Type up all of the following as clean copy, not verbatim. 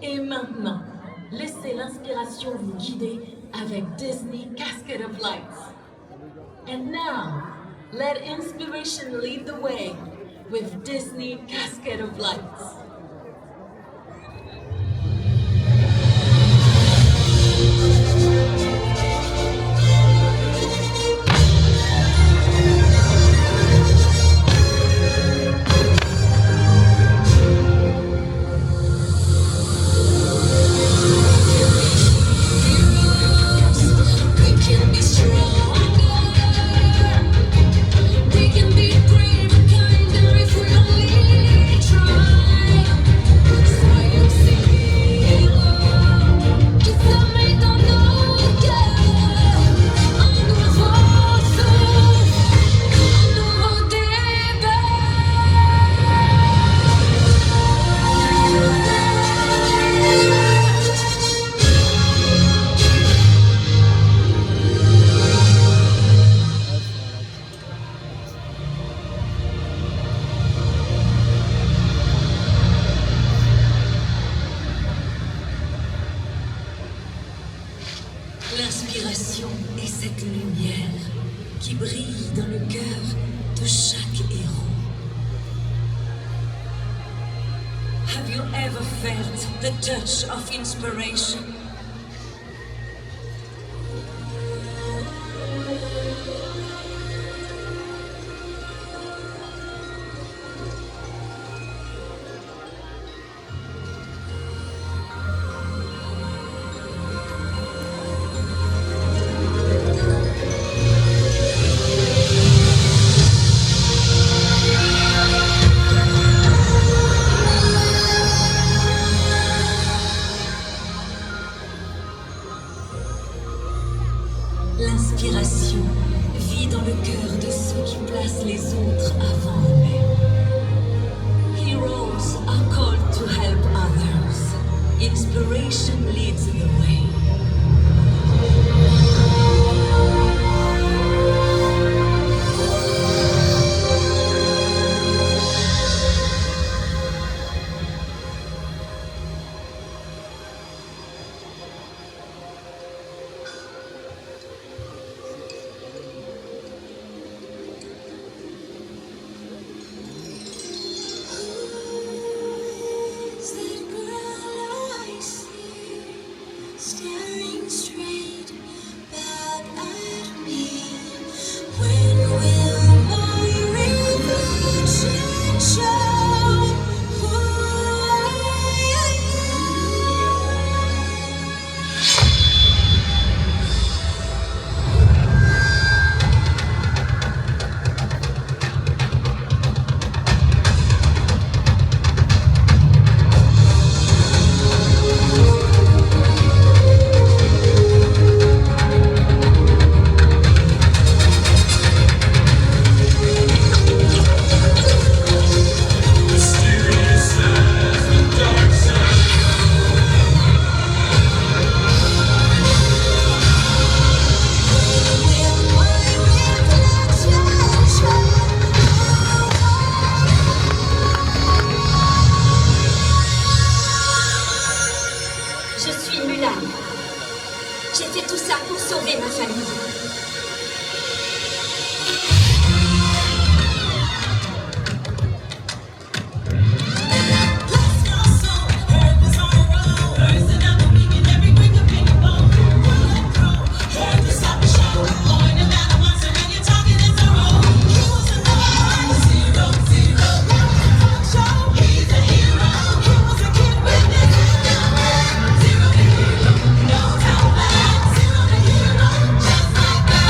Et maintenant, laissez l'inspiration vous guider avec Disney Cascade of Lights. And now, let inspiration lead the way with Disney Cascade of Lights. L'inspiration est cette lumière qui brille dans le cœur de chaque héros. Have you ever felt the touch of inspiration? L'inspiration vit dans le cœur de ceux qui placent les autres avant eux-mêmes. Heroes are called to help others. Inspiration leads the way. Staring straight back at me. When will my reflection show who I Je suis Mulan. J'ai fait tout ça pour sauver ma famille. Just like that.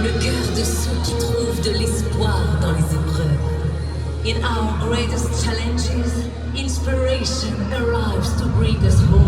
le cœur de ceux qui trouvent de l'espoir dans les épreuves. In our greatest challenges, inspiration arrives to bring us hope.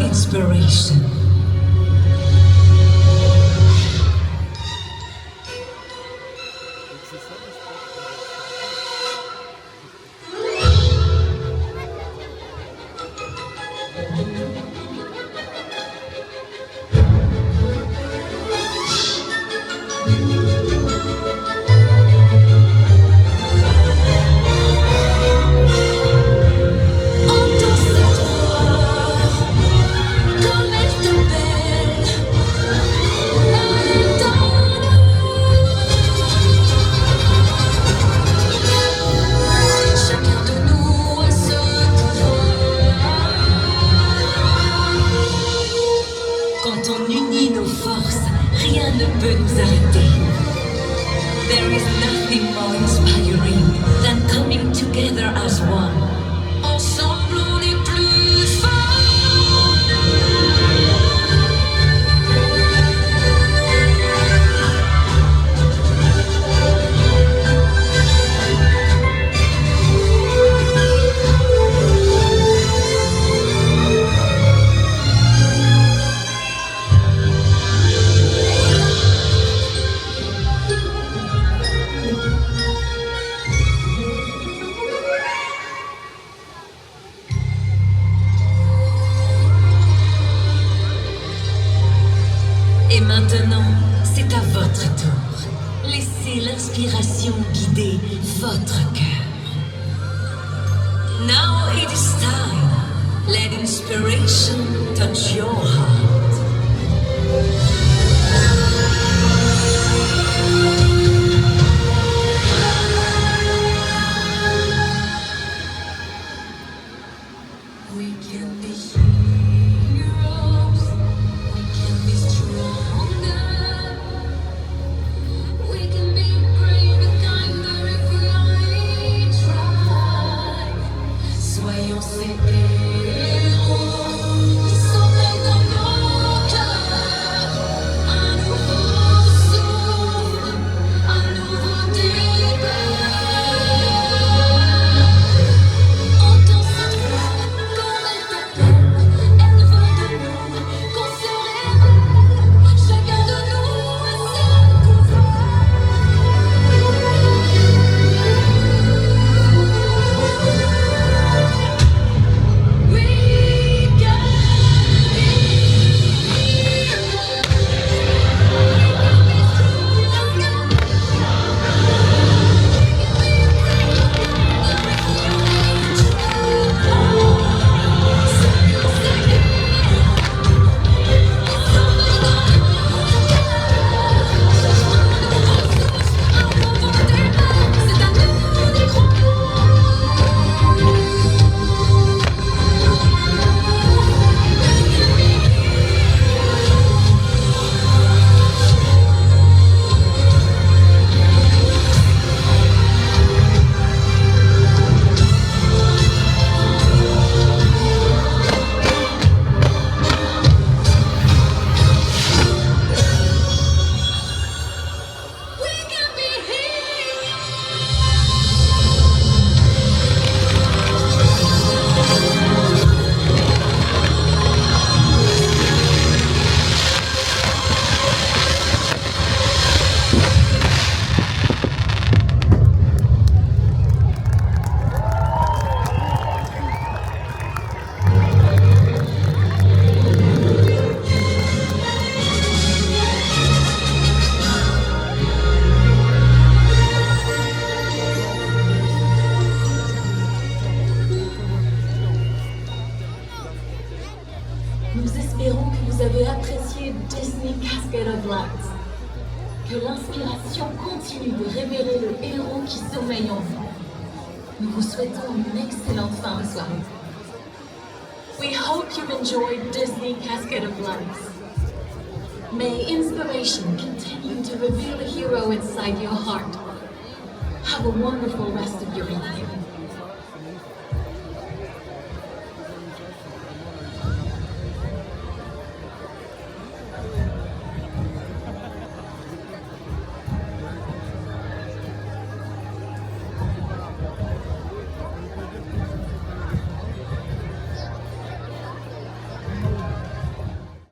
Inspiration. Quand on unit nos forces, rien ne peut nous arrêter. There is nothing more inspiring than coming together as one. Ensemble, on est plus fort. Et maintenant, c'est à votre tour. Laissez l'inspiration guider votre cœur. Now it is time. Let inspiration touch your heart. We can be heroes. We can be stronger. We can be brave and kinder if we only try. regardé Disney Cascade of Lights. Que l'inspiration continue de révéler le héros qui sommeille en vous. Nous vous souhaitons une excellente fin de soirée. We hope you've enjoyed Disney Cascade of Lights. May inspiration continue to reveal the hero inside your heart. Have a wonderful rest of your evening.